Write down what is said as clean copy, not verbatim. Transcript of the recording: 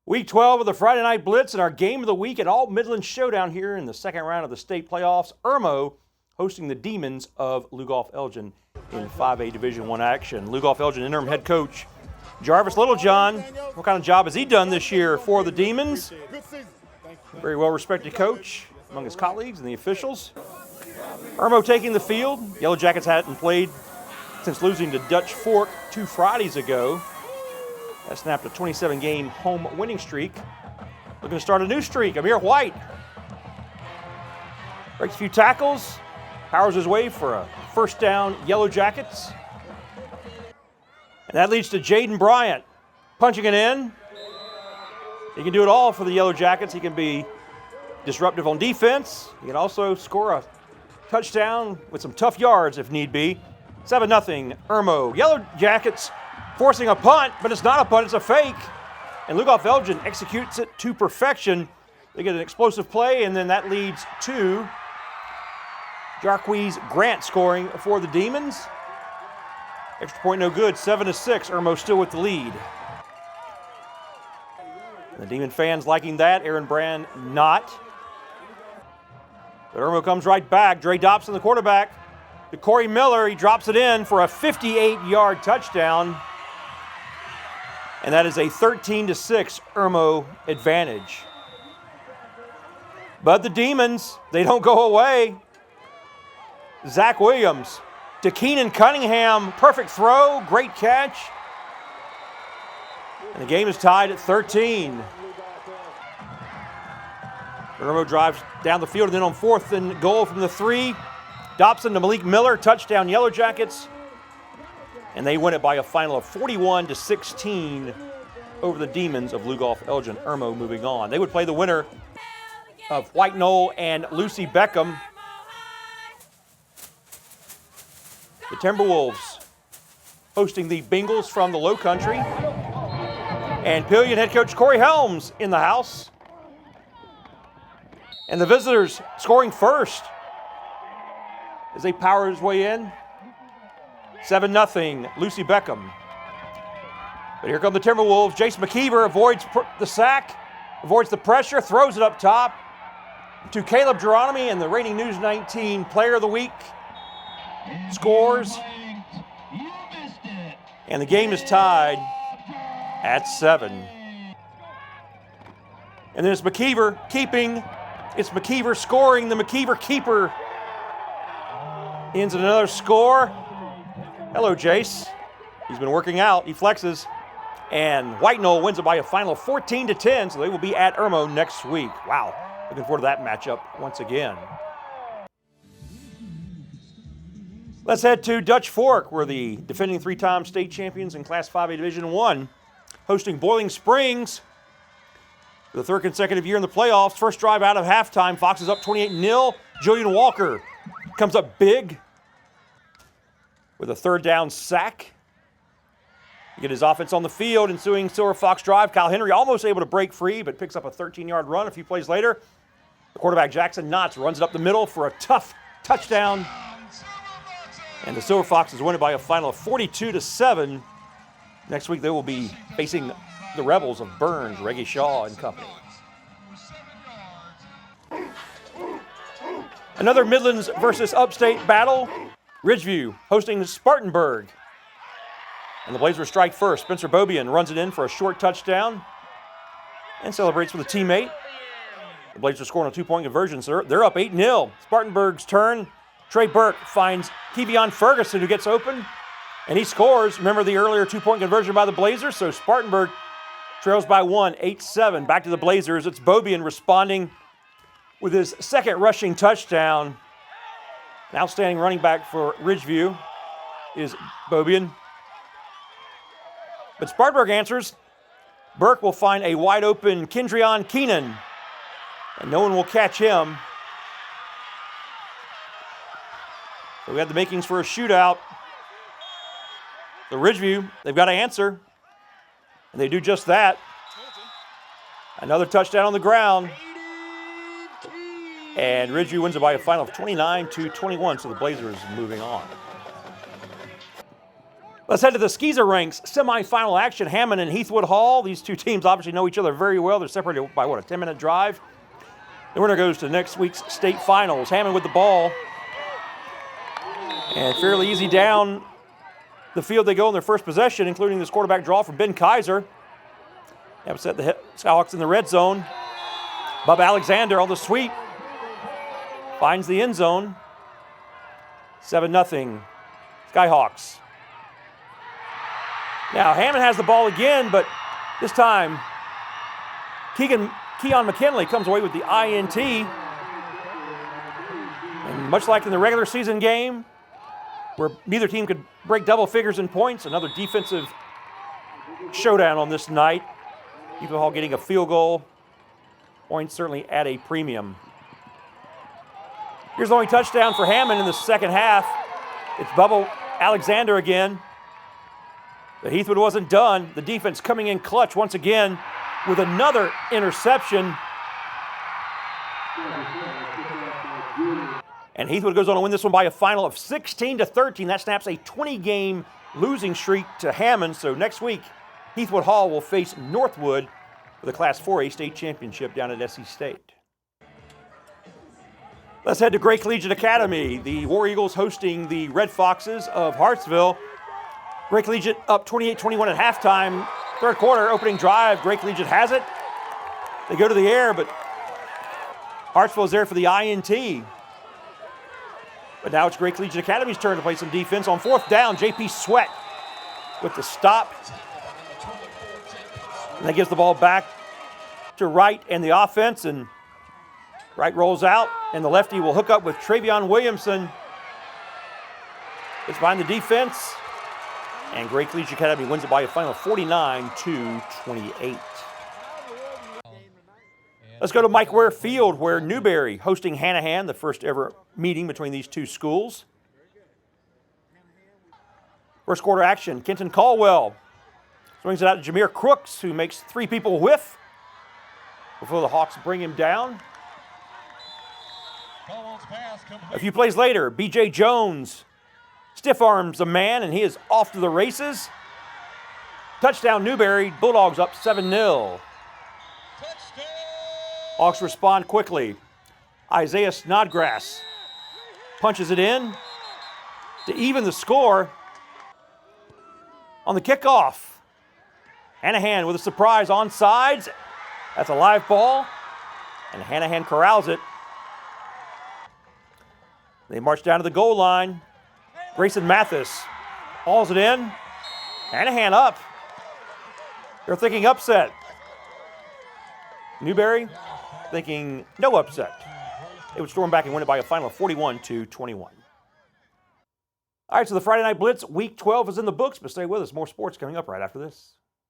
Week 12 of the Friday Night Blitz and our game of the week and All-Midland Showdown here in the second round of the state playoffs. Irmo hosting the Demons of Lugoff Elgin in 5A Division I action. Lugoff Elgin interim head coach Jarvis Littlejohn. What kind of job has he done this year for the Demons? Very well-respected coach among his colleagues and the officials. Irmo taking the field. Yellow Jackets hadn't played since losing to Dutch Fork 2 Fridays ago. That snapped a 27-game home winning streak. Looking to start a new streak. Amir White breaks a few tackles, powers his way for a first down, Yellow Jackets. And that leads to Jaden Bryant punching it in. He can do it all for the Yellow Jackets. He can be disruptive on defense. He can also score a touchdown with some tough yards if need be. 7-0, Irmo. Yellow Jackets forcing a punt, but it's not a punt, it's a fake. And Lugoff Elgin executes it to perfection. They get an explosive play, and then that leads to Jarquez Grant scoring for the Demons. Extra point no good, 7-6, Irmo still with the lead. And the Demon fans liking that, Aaron Brand not. But Irmo comes right back. Dre Dobson, the quarterback, to Corey Miller. He drops it in for a 58-yard touchdown. And that is a 13-6 Irmo advantage. But the Demons, they don't go away. Zach Williams to Keenan Cunningham. Perfect throw, great catch. And the game is tied at 13. Irmo drives down the field, and then on 4th and goal from the 3. Dobson to Malik Miller, touchdown Yellow Jackets. And they win it by a final of 41-16 over the Demons of Lugoff Elgin. Irmo moving on. They would play the winner of White Knoll and Lucy Beckham. The Timberwolves hosting the Bengals from the Low Country. And Pillion head coach Corey Helms in the house. And the visitors scoring first as they power his way in. 7-0, Lucy Beckham. But here come the Timberwolves. Jace McKeever avoids the sack, avoids the pressure, throws it up top to Caleb Geronimi, and the reigning News 19 Player of the Week scores. And the game is tied at 7. And then it's McKeever keeping. It's McKeever scoring. The McKeever keeper ends in another score. Hello, Jace. He's been working out. He flexes. And White Knoll wins it by a final of 14-10, so they will be at Irmo next week. Wow. Looking forward to that matchup once again. Let's head to Dutch Fork, where the defending 3-time state champions in Class 5A Division I, hosting Boiling Springs for the 3rd consecutive year in the playoffs. First drive out of halftime. Fox is up 28-0. Julian Walker comes up big with a 3rd down sack. He get his offense on the field. Ensuing Silver Fox drive. Kyle Henry almost able to break free, but picks up a 13-yard run a few plays later. The quarterback, Jackson Knotts, runs it up the middle for a tough touchdown. And the Silver Foxes win it by a final of 42-7. Next week, they will be facing the Rebels of Burns, Reggie Shaw, and company. Another Midlands versus Upstate battle. Ridgeview hosting Spartanburg. And the Blazers strike first. Spencer Bobian runs it in for a short touchdown and celebrates with a teammate. The Blazers scoring a 2-point conversion, so they're up 8-0. Spartanburg's turn. Trey Burke finds Kevion Ferguson, who gets open, and he scores. Remember the earlier 2-point conversion by the Blazers, so Spartanburg trails by 1, 8-7. Back to the Blazers. It's Bobian responding with his 2nd rushing touchdown. An outstanding running back for Ridgeview is Bobian. But Spartanburg answers. Burke will find a wide open Kendrion Keenan, and no one will catch him. So we have the makings for a shootout. The Ridgeview, they've got to answer, and they do just that. Another touchdown on the ground. And Ridgeview wins it by a final of 29-21, so the Blazers moving on. Let's head to the Skeezer Ranks semifinal action. Hammond and Heathwood Hall. These two teams obviously know each other very well. They're separated by, what, a 10-minute drive? The winner goes to next week's state finals. Hammond with the ball. And fairly easy down the field they go in their first possession, including this quarterback draw from Ben Kaiser. Upset the Skyhawks in the red zone. Bubba Alexander on the sweep. Finds the end zone. 7-0 Skyhawks. Now Hammond has the ball again, but this time Keon McKinley comes away with the INT. And much like in the regular season game, where neither team could break double figures in points, another defensive showdown on this night. Heathwood Hall getting a field goal. Points certainly at a premium. Here's the only touchdown for Hammond in the second half. It's Bubba Alexander again. But Heathwood wasn't done. The defense coming in clutch once again with another interception. And Heathwood goes on to win this one by a final of 16-13. That snaps a 20-game losing streak to Hammond. So next week, Heathwood Hall will face Northwood for the Class 4A state championship down at SC State. Let's head to Gray Collegiate Academy. The War Eagles hosting the Red Foxes of Hartsville. Gray Collegiate up 28-21 at halftime. Third quarter, opening drive. Gray Collegiate has it. They go to the air, but Hartsville is there for the INT. But now it's Gray Collegiate Academy's turn to play some defense. On fourth down, JP Sweat with the stop. And that gives the ball back to Wright and the offense. And Wright rolls out, and the lefty will hook up with Travion Williamson. It's behind the defense. And Gray Collegiate Academy wins it by a final of 49-28. Let's go to Mike Ware Field, where Newberry hosting Hanahan, the first ever meeting between these two schools. First quarter action, Kenton Caldwell swings it out to Jameer Crooks, who makes three people whiff before the Hawks bring him down. A few plays later, B.J. Jones stiff arms a man, and he is off to the races. Touchdown Newberry, Bulldogs up 7-0. Hawks respond quickly. Isaiah Snodgrass punches it in to even the score. On the kickoff, Hanahan with a surprise onside. That's a live ball, and Hanahan corrals it. They march down to the goal line. Grayson Mathis hauls it in. Hanahan up. They're thinking upset. Newberry thinking no upset. They would storm back and win it by a final of 41-21. All right, so the Friday Night Blitz, Week 12 is in the books, but stay with us. More sports coming up right after this.